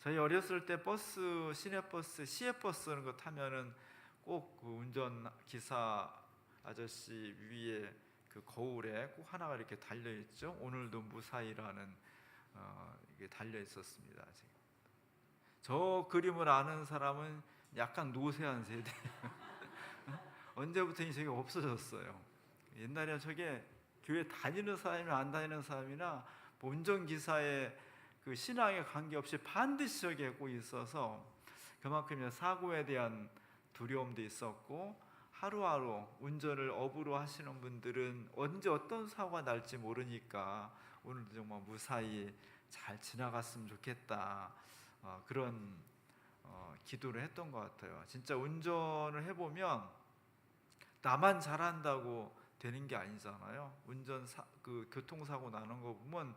저희 어렸을 때 버스, 시내버스, 시외버스 이런 거 타면은 꼭 그 운전기사 아저씨 위에 그 거울에 꼭 하나가 이렇게 달려 있죠. 오늘도 무사히라는 이게 달려 있었습니다. 저 그림을 아는 사람은 약간 노쇠한 세대. 언제부터 저게 없어졌어요. 옛날에 저게 교회 다니는 사람이나 안 다니는 사람이나 뭐 운전기사의 그 신앙에 관계없이 반드시 저게 꼭 있어서 그만큼 사고에 대한 두려움도 있었고, 하루하루 운전을 업으로 하시는 분들은 언제 어떤 사고가 날지 모르니까 오늘도 정말 무사히 잘 지나갔으면 좋겠다, 그런 기도를 했던 것 같아요. 진짜 운전을 해보면 나만 잘한다고 되는 게 아니잖아요. 그 교통사고 나는 거 보면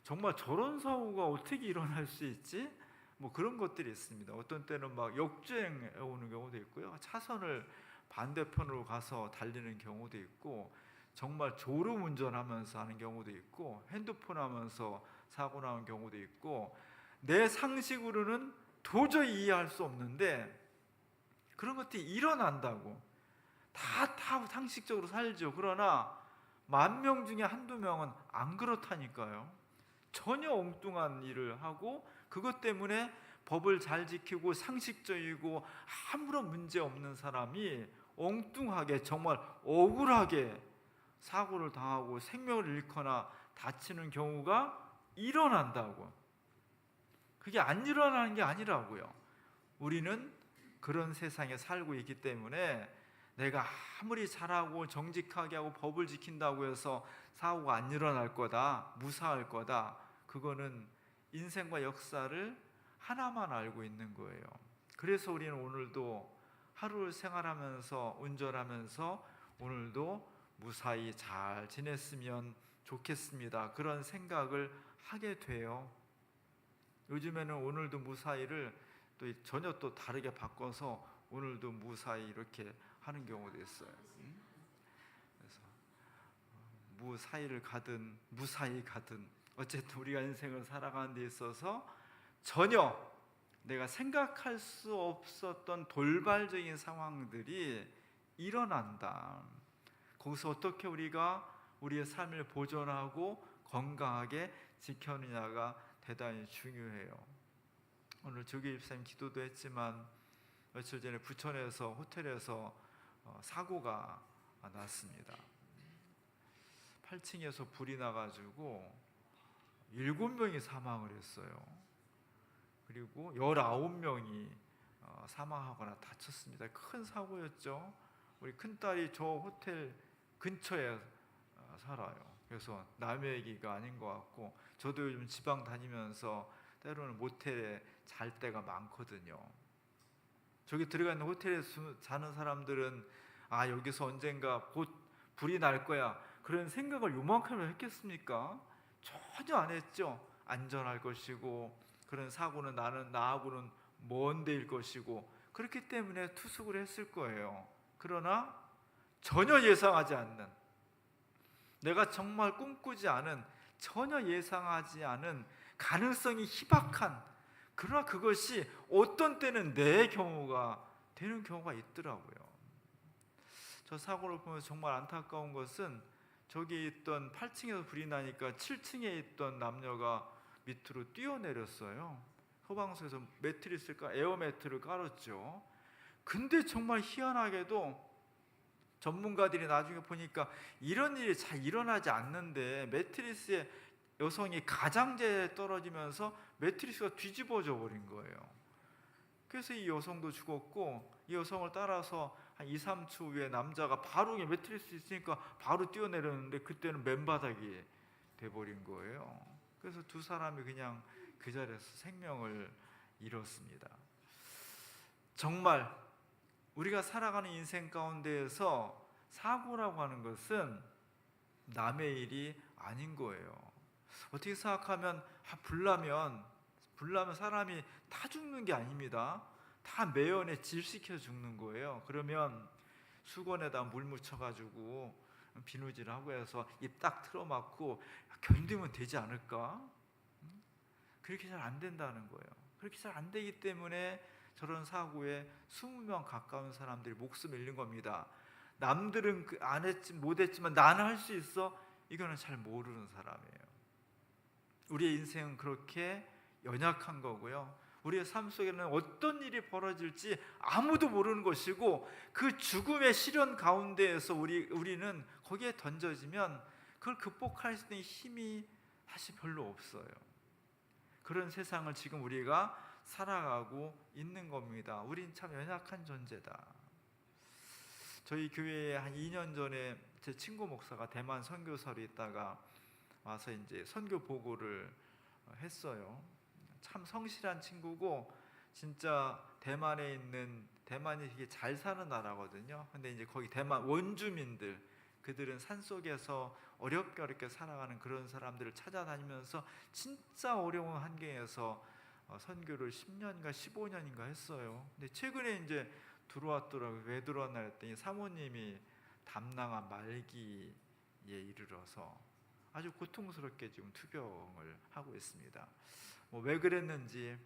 정말 저런 사고가 어떻게 일어날 수 있지? 뭐 그런 것들이 있습니다. 어떤 때는 막 역주행해 오는 경우도 있고요. 차선을 반대편으로 가서 달리는 경우도 있고, 정말 졸음 운전하면서 하는 경우도 있고, 핸드폰 하면서 사고 나는 경우도 있고, 내 상식으로는 도저히 이해할 수 없는데 그런 것들이 일어난다고. 다 상식적으로 살죠. 그러나 10,000명 중에 한두 명은 안 그렇다니까요. 전혀 엉뚱한 일을 하고 그것 때문에 법을 잘 지키고 상식적이고 아무런 문제 없는 사람이 엉뚱하게 정말 억울하게 사고를 당하고 생명을 잃거나 다치는 경우가 일어난다고. 그게 안 일어나는 게 아니라고요. 우리는 그런 세상에 살고 있기 때문에 내가 아무리 잘하고 정직하게 하고 법을 지킨다고 해서 사고가 안 일어날 거다, 무사할 거다, 그거는 인생과 역사를 하나만 알고 있는 거예요. 그래서 우리는 오늘도 하루를 생활하면서 운전하면서 오늘도 무사히 잘 지냈으면 좋겠습니다, 그런 생각을 하게 돼요. 요즘에는 오늘도 무사히를 또 전혀 또 다르게 바꿔서 오늘도 무사히 이렇게 하는 경우도 있어요. 그래서 무사히를 가든 무사히 가든 어쨌든 우리가 인생을 살아가는 데 있어서 전혀 내가 생각할 수 없었던 돌발적인 상황들이 일어난다. 거기서 어떻게 우리가 우리의 삶을 보존하고 건강하게 지켜느냐가 대단히 중요해요. 오늘 조기 집사님 기도도 했지만 며칠 전에 부천에서 호텔에서 사고가 났습니다. 8층에서 불이 나가지고 7명이 사망을 했어요. 그리고 19명이 사망하거나 다쳤습니다. 큰 사고였죠. 우리 큰딸이 저 호텔 근처에 살아요. 그래서 남의 얘기가 아닌 것 같고, 저도 요즘 지방 다니면서 때로는 모텔에 잘 때가 많거든요. 저기 들어가 있는 호텔에 자는 사람들은 여기서 언젠가 곧 불이 날 거야, 그런 생각을 요만큼이나 했겠습니까? 전혀 안 했죠. 안전할 것이고 그런 사고는 나하고는 먼 데일 것이고, 그렇기 때문에 투숙을 했을 거예요. 그러나 전혀 예상하지 않는, 내가 정말 꿈꾸지 않은, 전혀 예상하지 않은 가능성이 희박한, 그러나 그것이 어떤 때는 내 경우가 되는 경우가 있더라고요. 저 사고를 보면서 정말 안타까운 것은 저기 있던 8층에서 불이 나니까 7층에 있던 남녀가 밑으로 뛰어내렸어요. 소방서에서 에어매트를 깔았죠. 근데 정말 희한하게도 전문가들이 나중에 보니까 이런 일이 잘 일어나지 않는데 매트리스에 여성이 가장자리에 떨어지면서 매트리스가 뒤집어져 버린 거예요. 그래서 이 여성도 죽었고, 이 여성을 따라서 한 2, 3초 후에 남자가 바로 매트리스 있으니까 바로 뛰어내렸는데 그때는 맨바닥이 돼버린 거예요. 그래서 두 사람이 그냥 그 자리에서 생명을 잃었습니다. 정말 우리가 살아가는 인생 가운데에서 사고라고 하는 것은 남의 일이 아닌 거예요. 어떻게 생각하면 불나면 사람이 다 죽는 게 아닙니다. 다 매연에 질식해서 죽는 거예요. 그러면 수건에다 물 묻혀가지고 비누질하고 해서 입 딱 틀어막고 견디면 되지 않을까? 그렇게 잘 안 된다는 거예요. 그렇게 잘 안 되기 때문에 저런 사고에 20명 가까운 사람들이 목숨을 잃는 겁니다. 남들은 안 했지 못했지만 나는 할 수 있어. 이거는 잘 모르는 사람이에요. 우리의 인생은 그렇게 연약한 거고요. 우리의 삶 속에는 어떤 일이 벌어질지 아무도 모르는 것이고, 그 죽음의 시련 가운데에서 우리는 거기에 던져지면 그걸 극복할 수 있는 힘이 사실 별로 없어요. 그런 세상을 지금 우리가 살아가고 있는 겁니다. 우린 참 연약한 존재다. 저희 교회에 한 2년 전에 제 친구 목사가 대만 선교사로 있다가 와서 이제 선교 보고를 했어요. 참 성실한 친구고, 진짜 대만이 되게 잘 사는 나라거든요. 근데 이제 거기 대만 원주민들, 그들은 산속에서 어렵게 살아가는 그런 사람들을 찾아다니면서 진짜 어려운 환경에서 선교를 10년인가 15년인가 했어요. 근데 최근에 이제 들어왔더라고요. 왜 들어왔나 했더니 사모님이 담낭암 말기에 이르러서 아주 고통스럽게 지금 투병을 하고 있습니다. 왜 그랬는지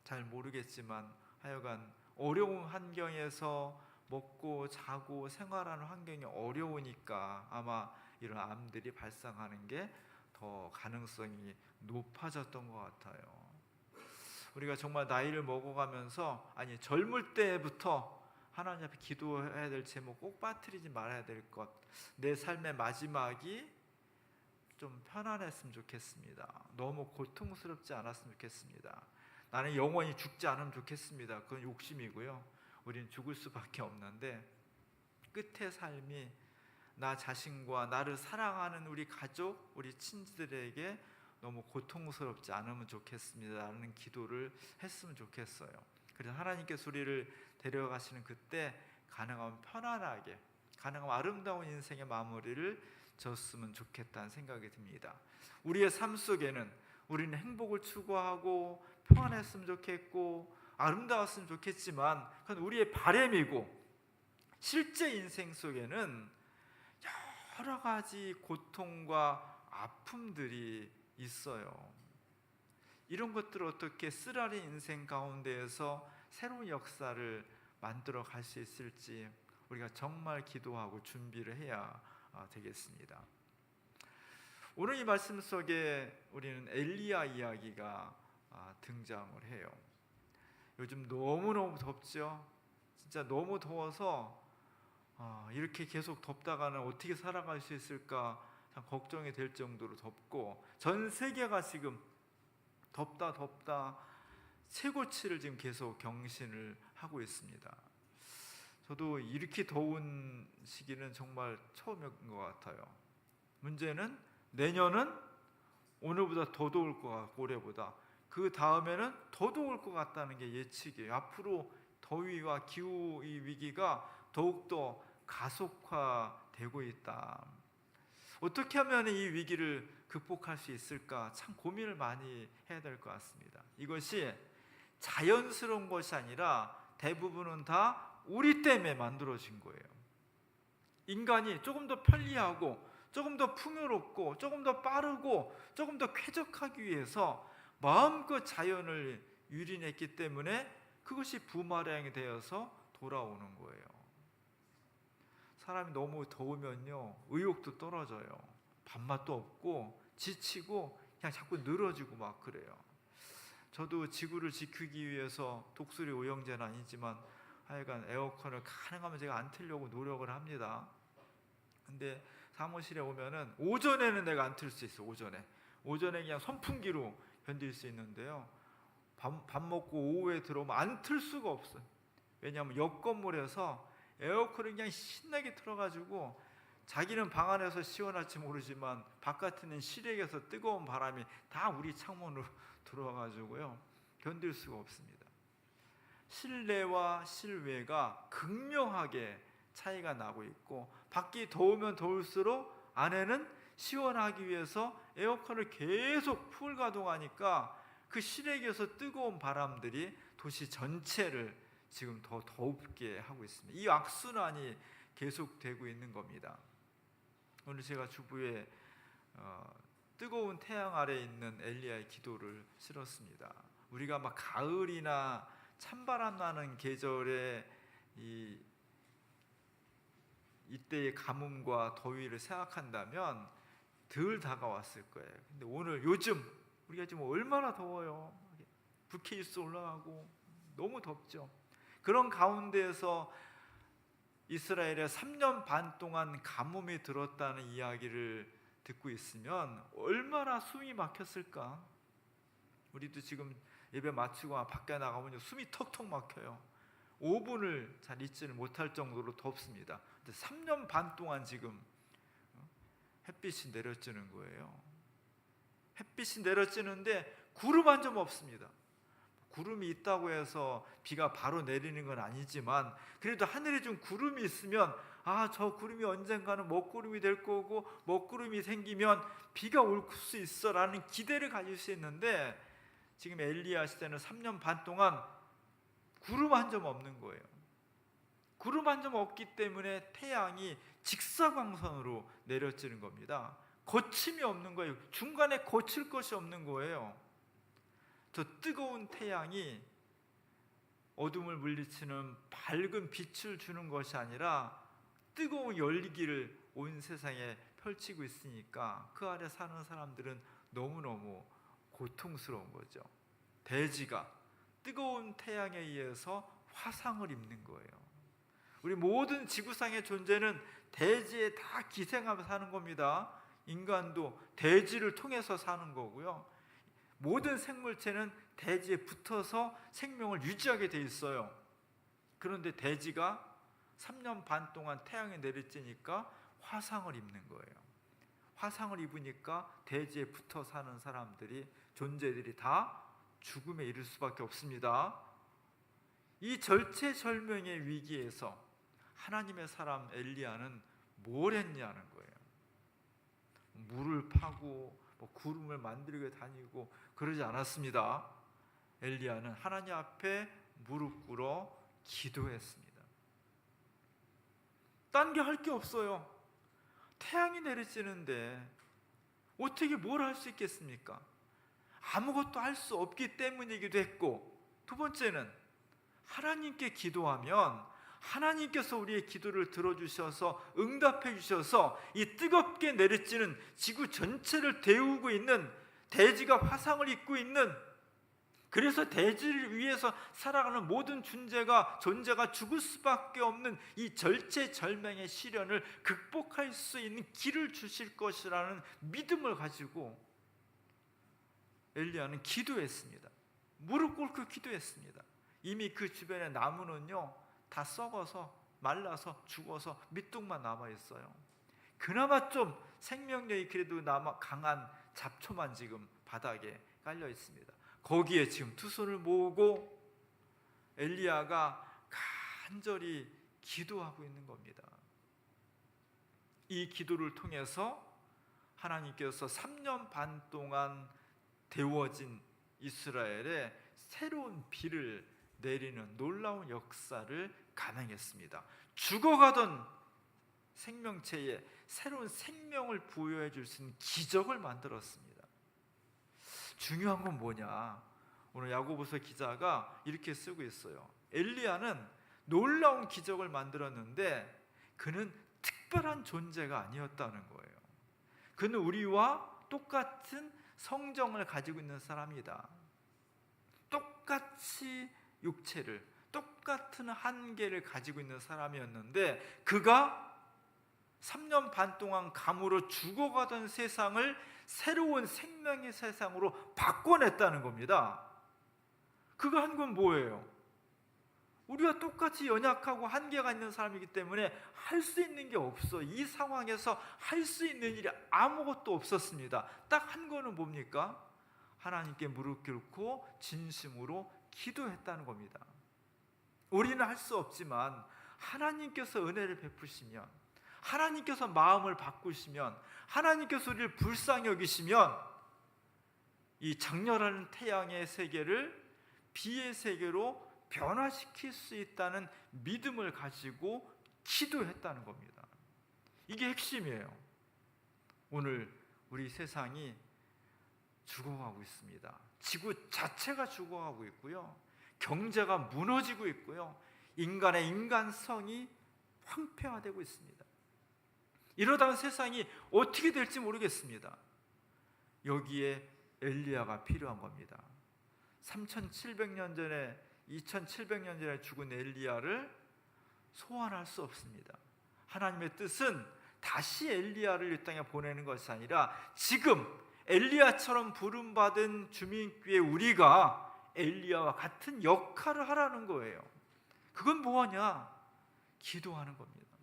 잘 모르겠지만 하여간 어려운 환경에서 먹고 자고 생활하는 환경이 어려우니까 아마 이런 암들이 발생하는 게 더 가능성이 높아졌던 것 같아요. 우리가 정말 나이를 먹어가면서, 아니 젊을 때부터 하나님 앞에 기도해야 될 제목 꼭 빠뜨리지 말아야 될 것, 내 삶의 마지막이 좀 편안했으면 좋겠습니다. 너무 고통스럽지 않았으면 좋겠습니다. 나는 영원히 죽지 않으면 좋겠습니다. 그건 욕심이고요. 우리는 죽을 수밖에 없는데, 끝의 삶이 나 자신과 나를 사랑하는 우리 가족, 우리 친지들에게 너무 고통스럽지 않으면 좋겠습니다 라는 기도를 했으면 좋겠어요. 그래서 하나님께서 우리를 데려가시는 그때 가능하면 편안하게, 가능하면 아름다운 인생의 마무리를 졌으면 좋겠다는 생각이 듭니다. 우리의 삶 속에는 우리는 행복을 추구하고 평안했으면 좋겠고 아름다웠으면 좋겠지만, 그건 우리의 바람이고, 실제 인생 속에는 여러 가지 고통과 아픔들이 있어요. 이런 것들을 어떻게 쓰라린 인생 가운데에서 새로운 역사를 만들어 갈 수 있을지 우리가 정말 기도하고 준비를 해야 되겠습니다. 오늘 이 말씀 속에 우리는 엘리야 이야기가 등장을 해요. 요즘 너무너무 덥죠. 진짜 너무 더워서 이렇게 계속 덥다가는 어떻게 살아갈 수 있을까 참 걱정이 될 정도로 덥고, 전 세계가 지금 덥다 최고치를 지금 계속 경신을 하고 있습니다. 저도 이렇게 더운 시기는 정말 처음인 것 같아요. 문제는 내년은 오늘보다 더 더울 것 같고, 올해보다 그 다음에는 더 더울 것 같다는 게 예측이에요. 앞으로 더위와 기후 이 위기가 더욱더 가속화되고 있다. 어떻게 하면 이 위기를 극복할 수 있을까 참 고민을 많이 해야 될 것 같습니다. 이것이 자연스러운 것이 아니라 대부분은 다 우리 때문에 만들어진 거예요. 인간이 조금 더 편리하고 조금 더 풍요롭고 조금 더 빠르고 조금 더 쾌적하기 위해서 마음껏 자연을 유린했기 때문에 그것이 부마량이 되어서 돌아오는 거예요. 사람이 너무 더우면요, 의욕도 떨어져요. 밥맛도 없고 지치고 그냥 자꾸 늘어지고 막 그래요. 저도 지구를 지키기 위해서 독수리 오형제는 아니지만 하여간 에어컨을 가능하면 제가 안 틀려고 노력을 합니다. 근데 사무실에 오면은 오전에는 내가 안 틀 수 있어. 오전에 그냥 선풍기로 견딜 수 있는데요, 밥 먹고 오후에 들어오면 안 틀 수가 없어요. 왜냐하면 옆 건물에서 에어컨을 그냥 신나게 틀어가지고, 자기는 방 안에서 시원할지 모르지만 바깥에는 실외에서 뜨거운 바람이 다 우리 창문으로 들어와가지고요, 견딜 수가 없습니다. 실내와 실외가 극명하게 차이가 나고 있고, 밖이 더우면 더울수록 안에는 시원하기 위해서 에어컨을 계속 풀 가동하니까 그 실외에서 뜨거운 바람들이 도시 전체를 지금 더 덥게 하고 있습니다. 이 악순환이 계속되고 있는 겁니다. 오늘 제가 주부에 뜨거운 태양 아래 있는 엘리야의 기도를 실었습니다. 우리가 막 가을이나 찬바람 나는 계절에 이때의 가뭄과 더위를 생각한다면 덜 다가왔을 거예요. 근데 오늘 요즘 우리가 지금 얼마나 더워요. 불쾌지수 올라가고 너무 덥죠. 그런 가운데에서 이스라엘에 3년 반 동안 가뭄이 들었다는 이야기를 듣고 있으면 얼마나 숨이 막혔을까. 우리도 지금 예배 마치고 밖에 나가면 숨이 턱턱 막혀요. 5분을 잘 있지를 못할 정도로 덥습니다. 근데 3년 반 동안 지금 햇빛이 내려지는 거예요. 햇빛이 내려지는데 구름 한 점 없습니다. 구름이 있다고 해서 비가 바로 내리는 건 아니지만 그래도 하늘에 좀 구름이 있으면 저 구름이 언젠가는 먹구름이 될 거고 먹구름이 생기면 비가 올 수 있어라는 기대를 가질 수 있는데 지금 엘리야 시대는 3년 반 동안 구름 한 점 없는 거예요. 구름 한 점 없기 때문에 태양이 직사광선으로 내려지는 겁니다. 거침이 없는 거예요. 중간에 거칠 것이 없는 거예요. 저 뜨거운 태양이 어둠을 물리치는 밝은 빛을 주는 것이 아니라 뜨거운 열기를 온 세상에 펼치고 있으니까 그 아래 사는 사람들은 너무너무 고통스러운 거죠. 대지가 뜨거운 태양에 의해서 화상을 입는 거예요. 우리 모든 지구상의 존재는 대지에 다 기생하며 사는 겁니다. 인간도 대지를 통해서 사는 거고요. 모든 생물체는 대지에 붙어서 생명을 유지하게 돼 있어요. 그런데 대지가 3년 반 동안 태양에 내리쬐니까 화상을 입는 거예요. 화상을 입으니까 대지에 붙어 사는 사람들이, 존재들이 다 죽음에 이를 수밖에 없습니다. 이 절체절명의 위기에서 하나님의 사람 엘리야는 뭘 했냐는 거예요. 물을 파고 구름을 만들게 다니고 그러지 않았습니다. 엘리야는 하나님 앞에 무릎 꿇어 기도했습니다. 딴 게 할 게 없어요. 태양이 내리쬐는데 어떻게 뭘 할 수 있겠습니까? 아무것도 할 수 없기 때문이기도 했고, 두 번째는 하나님께 기도하면 하나님께서 우리의 기도를 들어주셔서 응답해 주셔서 이 뜨겁게 내리쬐는 지구 전체를 데우고 있는, 대지가 화상을 입고 있는, 그래서 대지를 위해서 살아가는 모든 존재가 죽을 수밖에 없는 이 절체절명의 시련을 극복할 수 있는 길을 주실 것이라는 믿음을 가지고 엘리야는 기도했습니다. 무릎 꿇고 기도했습니다. 이미 그 주변의 나무는요 다 썩어서 말라서 죽어서 밑둥만 남아 있어요. 그나마 좀 생명력이 그래도 남아 강한 잡초만 지금 바닥에 깔려 있습니다. 거기에 지금 두 손을 모으고 엘리야가 간절히 기도하고 있는 겁니다. 이 기도를 통해서 하나님께서 3년 반 동안 데워진 이스라엘에 새로운 비를 내리는 놀라운 역사를 감행했습니다. 죽어가던 생명체에 새로운 생명을 부여해 줄 수 있는 기적을 만들었습니다. 중요한 건 뭐냐? 오늘 야고보서 기자가 이렇게 쓰고 있어요. 엘리야는 놀라운 기적을 만들었는데 그는 특별한 존재가 아니었다는 거예요. 그는 우리와 똑같은 성정을 가지고 있는 사람이다. 똑같이 육체를, 똑같은 한계를 가지고 있는 사람이었는데 그가 3년 반 동안 감으로 죽어가던 세상을 새로운 생명의 세상으로 바꿔냈다는 겁니다. 그가 한 건 뭐예요? 우리가 똑같이 연약하고 한계가 있는 사람이기 때문에 할 수 있는 게 없어. 이 상황에서 할 수 있는 일이 아무것도 없었습니다. 딱 한 거는 뭡니까? 하나님께 무릎 꿇고 진심으로 기도했다는 겁니다. 우리는 할 수 없지만 하나님께서 은혜를 베푸시면, 하나님께서 마음을 바꾸시면, 하나님께서 우리를 불쌍히 여기시면 이 장렬한 태양의 세계를 비의 세계로 변화시킬 수 있다는 믿음을 가지고 기도했다는 겁니다. 이게 핵심이에요. 오늘 우리 세상이 죽어가고 있습니다. 지구 자체가 죽어가고 있고요. 경제가 무너지고 있고요. 인간의 인간성이 황폐화되고 있습니다. 이러다가 세상이 어떻게 될지 모르겠습니다. 여기에 엘리야가 필요한 겁니다. 3700년 전에 2700년 전에 죽은 엘리야를 소환할 수 없습니다. 하나님의 뜻은 다시 엘리야를 이 땅에 보내는 것이 아니라 지금 엘리야처럼 부름받은 주민교회 우리가 엘리야와 같은 역할을 하라는 거예요. 그건 뭐하냐? 기도하는 겁니다.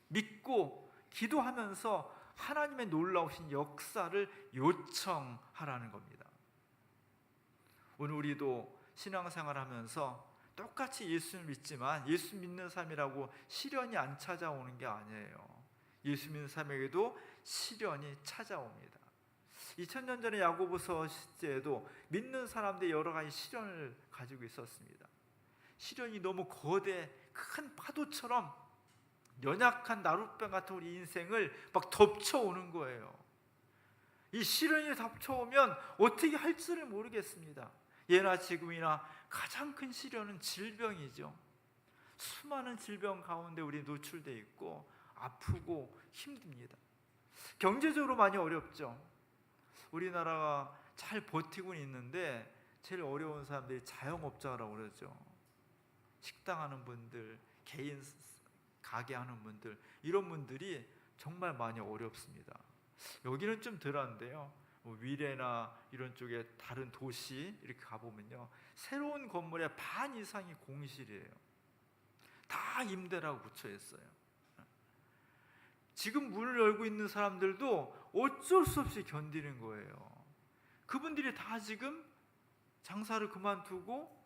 믿고 기도하면서 하나님의 놀라우신 역사를 요청하라는 겁니다. 오늘 우리도 신앙생활 하면서 똑같이 예수를 믿지만 예수 믿는 삶이라고 시련이 안 찾아오는 게 아니에요. 예수 믿는 삶에게도 시련이 찾아옵니다. 2000년 전에 야고보서 시대에도 믿는 사람들이 여러 가지 시련을 가지고 있었습니다. 시련이 너무 거대 큰 파도처럼 연약한 나룻배 같은 우리 인생을 막 덮쳐오는 거예요. 이 시련이 덮쳐오면 어떻게 할지를 모르겠습니다. 예나 지금이나 가장 큰 시련은 질병이죠. 수많은 질병 가운데 우리 노출되어 있고 아프고 힘듭니다. 경제적으로 많이 어렵죠. 우리나라가 잘 버티고 있는데 제일 어려운 사람들이 자영업자라고 그러죠. 식당 하는 분들, 개인 가게 하는 분들, 이런 분들이 정말 많이 어렵습니다. 여기는 좀 덜한데요. 위례나 이런 쪽에 다른 도시 이렇게 가보면요, 새로운 건물의 반 이상이 공실이에요. 다 임대라고 붙여 있어요. 지금 문을 열고 있는 사람들도 어쩔 수 없이 견디는 거예요. 그분들이 다 지금 장사를 그만두고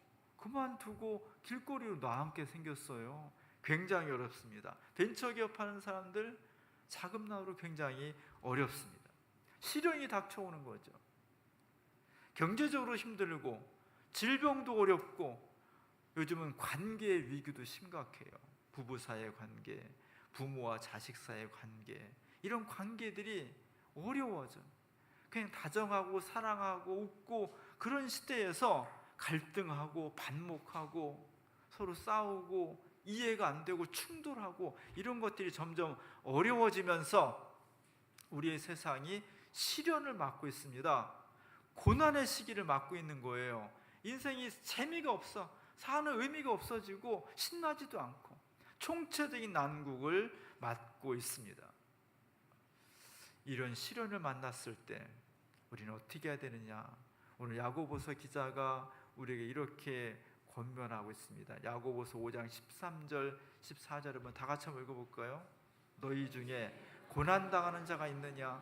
길거리로 나앉게 생겼어요. 굉장히 어렵습니다. 벤처기업 하는 사람들 자금 나오로 굉장히 어렵습니다. 시련이 닥쳐오는 거죠. 경제적으로 힘들고 질병도 어렵고 요즘은 관계의 위기도 심각해요. 부부 사이의 관계, 부모와 자식 사이의 관계, 이런 관계들이 어려워져. 그냥 다정하고 사랑하고 웃고 그런 시대에서 갈등하고 반목하고 서로 싸우고 이해가 안 되고 충돌하고 이런 것들이 점점 어려워지면서 우리의 세상이 시련을 맞고 있습니다. 고난의 시기를 맞고 있는 거예요. 인생이 재미가 없어, 사는 의미가 없어지고 신나지도 않고 총체적인 난국을 맞고 있습니다. 이런 시련을 만났을 때 우리는 어떻게 해야 되느냐? 오늘 야고보서 기자가 우리에게 이렇게 권면하고 있습니다. 야고보서 5장 13절 14절 한번 다 같이 한번 읽어볼까요? 너희 중에 고난당하는 자가 있느냐?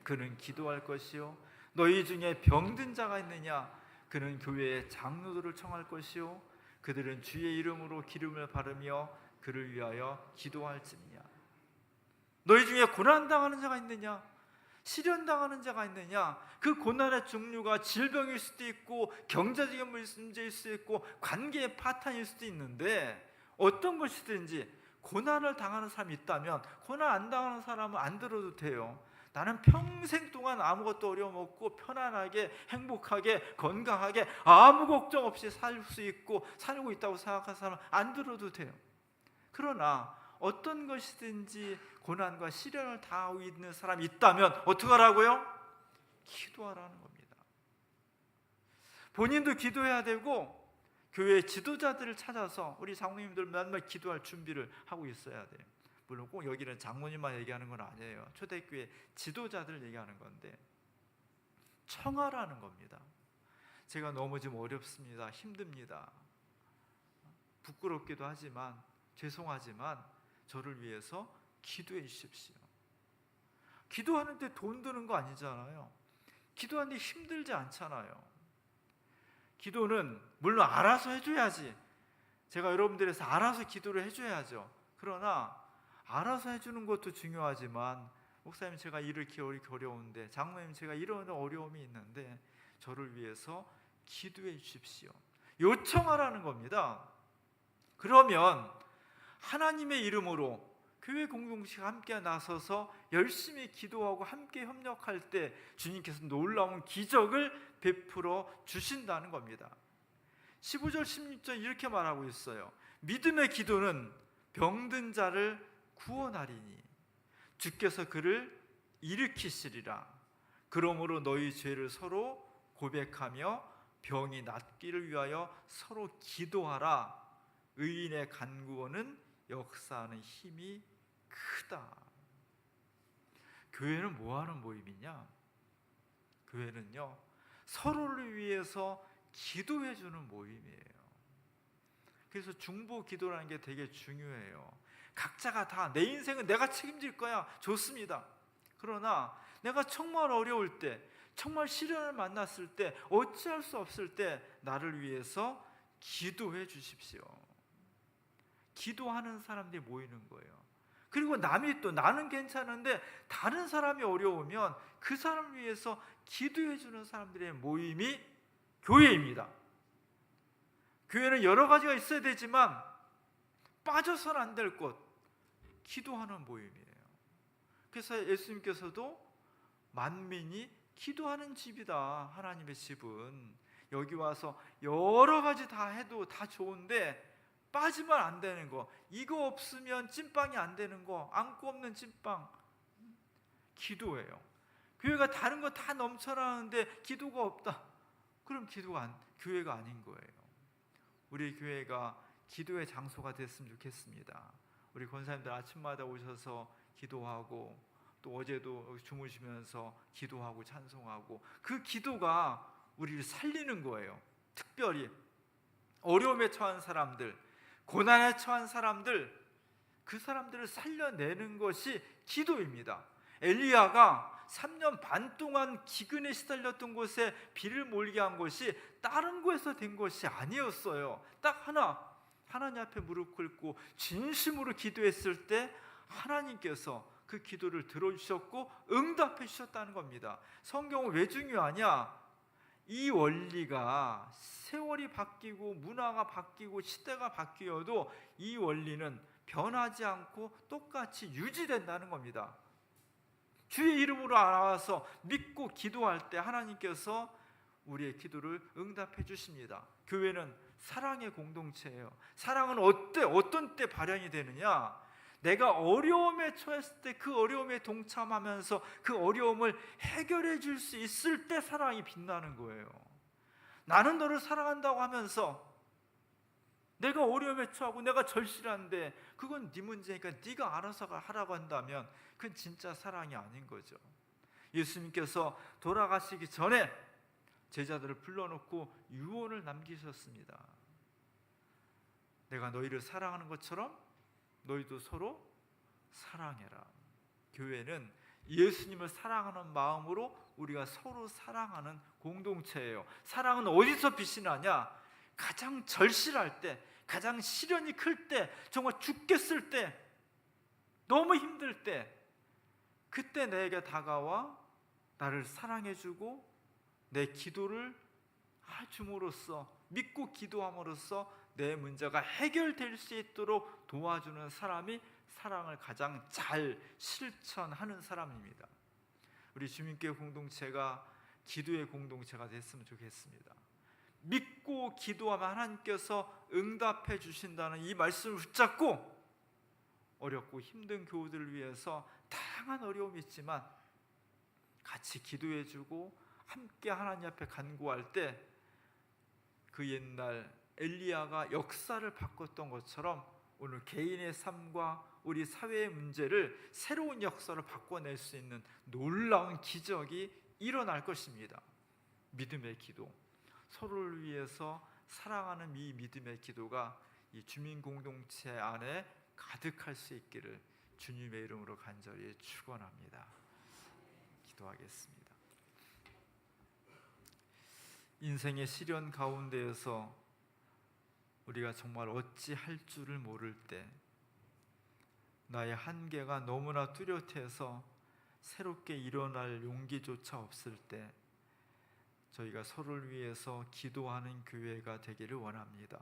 그는 기도할 것이요. 너희 중에 병든 자가 있느냐? 그는 교회의 장로들을 청할 것이요. 그들은 주의 이름으로 기름을 바르며 그를 위하여 기도할지니라. 너희 중에 고난당하는 자가 있느냐? 시련당하는 자가 있느냐? 그 고난의 종류가 질병일 수도 있고 경제적인 문제일 수도 있고 관계의 파탄일 수도 있는데 어떤 것이든지 고난을 당하는 사람이 있다면 고난 안 당하는 사람은 안 들어도 돼요. 나는 평생 동안 아무것도 어려움 없고 편안하게 행복하게 건강하게 아무 걱정 없이 살 수 있고 살고 있다고 생각하는 사람은 안 들어도 돼요. 그러나 어떤 것이든지 고난과 시련을 당하고 있는 사람이 있다면 어떻게 하라고요? 기도하라는 겁니다. 본인도 기도해야 되고 교회 지도자들을 찾아서 우리 장로님들 맨날 기도할 준비를 하고 있어야 돼요. 물론 꼭 여기는 장로님만 얘기하는 건 아니에요. 초대교회 지도자들 얘기하는 건데 청하라는 겁니다. 제가 너무 좀 어렵습니다. 힘듭니다. 부끄럽기도 하지만 죄송하지만 저를 위해서 기도해 주십시오. 기도하는데 돈 드는 거 아니잖아요. 기도하는데 힘들지 않잖아요. 기도는 물론 알아서 해줘야지. 제가 여러분들에서 알아서 기도를 해줘야죠. 그러나 알아서 해주는 것도 중요하지만 목사님 제가 이렇게 어려운데, 장로님 제가 이런 어려움이 있는데 저를 위해서 기도해 주십시오. 요청하라는 겁니다. 그러면 하나님의 이름으로 교회 공동체가 함께 나서서 열심히 기도하고 함께 협력할 때 주님께서 놀라운 기적을 베풀어 주신다는 겁니다. 15절 16절 이렇게 말하고 있어요. 믿음의 기도는 병든 자를 구원하리니 주께서 그를 일으키시리라. 그러므로 너희 죄를 서로 고백하며 병이 낫기를 위하여 서로 기도하라. 의인의 간구어는 역사하는 힘이 크다. 교회는 뭐하는 모임이냐? 교회는요, 서로를 위해서 기도해 주는 모임이에요. 그래서 중보 기도라는 게 되게 중요해요. 각자가 다 내 인생은 내가 책임질 거야, 좋습니다. 그러나 내가 정말 어려울 때, 정말 시련을 만났을 때, 어찌할 수 없을 때 나를 위해서 기도해 주십시오. 기도하는 사람들이 모이는 거예요. 그리고 남이 또 나는 괜찮은데 다른 사람이 어려우면 그 사람을 위해서 기도해 주는 사람들의 모임이 교회입니다. 교회는 여러 가지가 있어야 되지만 빠져서는 안 될 것, 기도하는 모임이에요. 그래서 예수님께서도 만민이 기도하는 집이다. 하나님의 집은 여기 와서 여러 가지 다 해도 다 좋은데 빠지면 안 되는 거, 이거 없으면 찐빵이 안 되는 거, 안고 없는 찐빵, 기도예요. 교회가 다른 거 다 넘쳐나는데 기도가 없다. 그럼 교회가 아닌 거예요. 우리 교회가 기도의 장소가 됐으면 좋겠습니다. 우리 권사님들 아침마다 오셔서 기도하고 또 어제도 주무시면서 기도하고 찬송하고 그 기도가 우리를 살리는 거예요. 특별히 어려움에 처한 사람들, 고난에 처한 사람들, 그 사람들을 살려내는 것이 기도입니다. 엘리야가 3년 반 동안 기근에 시달렸던 곳에 비를 몰게 한 것이 다른 곳에서 된 것이 아니었어요. 딱 하나님 앞에 무릎 꿇고 진심으로 기도했을 때 하나님께서 그 기도를 들어주셨고 응답해 주셨다는 겁니다. 성경은 왜 중요하냐? 이 원리가 세월이 바뀌고 문화가 바뀌고 시대가 바뀌어도 이 원리는 변하지 않고 똑같이 유지된다는 겁니다. 주의 이름으로 나와서 믿고 기도할 때 하나님께서 우리의 기도를 응답해 주십니다. 교회는 사랑의 공동체예요. 사랑은 어떤 때 발현이 되느냐? 내가 어려움에 처했을 때 그 어려움에 동참하면서 그 어려움을 해결해 줄 수 있을 때 사랑이 빛나는 거예요. 나는 너를 사랑한다고 하면서 내가 어려움에 처하고 내가 절실한데 그건 네 문제니까 네가 알아서 하라고 한다면 그건 진짜 사랑이 아닌 거죠. 예수님께서 돌아가시기 전에 제자들을 불러놓고 유언을 남기셨습니다. 내가 너희를 사랑하는 것처럼 너희도 서로 사랑해라. 교회는 예수님을 사랑하는 마음으로 우리가 서로 사랑하는 공동체예요. 사랑은 어디서 빛이 나냐? 가장 절실할 때, 가장 시련이 클 때, 정말 죽겠을 때, 너무 힘들 때, 그때 내게 다가와 나를 사랑해주고 내 기도를 줌으로써, 믿고 기도함으로써 내 문제가 해결될 수 있도록 도와주는 사람이 사랑을 가장 잘 실천하는 사람입니다. 우리 주민교회 공동체가 기도의 공동체가 됐으면 좋겠습니다. 믿고 기도하면 하나님께서 응답해 주신다는 이 말씀을 붙잡고 어렵고 힘든 교우들을 위해서 다양한 어려움이 있지만 같이 기도해 주고 함께 하나님 앞에 간구할 때 그 옛날 엘리야가 역사를 바꿨던 것처럼 오늘 개인의 삶과 우리 사회의 문제를 새로운 역사로 바꿔낼 수 있는 놀라운 기적이 일어날 것입니다. 믿음의 기도, 서로를 위해서 사랑하는 이 믿음의 기도가 이 주민 공동체 안에 가득할 수 있기를 주님의 이름으로 간절히 축원합니다. 기도하겠습니다. 인생의 시련 가운데에서 우리가 정말 어찌할 줄을 모를 때, 나의 한계가 너무나 뚜렷해서 새롭게 일어날 용기조차 없을 때 저희가 서로를 위해서 기도하는 교회가 되기를 원합니다.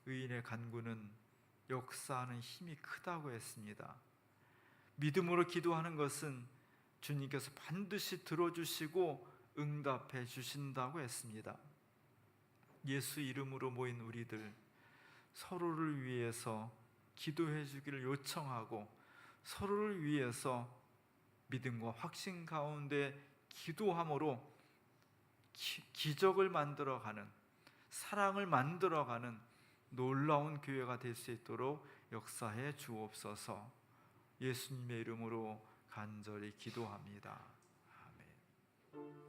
의인의 간구는 역사하는 힘이 크다고 했습니다. 믿음으로 기도하는 것은 주님께서 반드시 들어주시고 응답해 주신다고 했습니다. 예수 이름으로 모인 우리들, 서로를 위해서 기도해 주기를 요청하고 서로를 위해서 믿음과 확신 가운데 기도함으로 기적을 만들어가는, 사랑을 만들어가는 놀라운 교회가 될 수 있도록 역사해 주옵소서. 예수님의 이름으로 간절히 기도합니다. 아멘.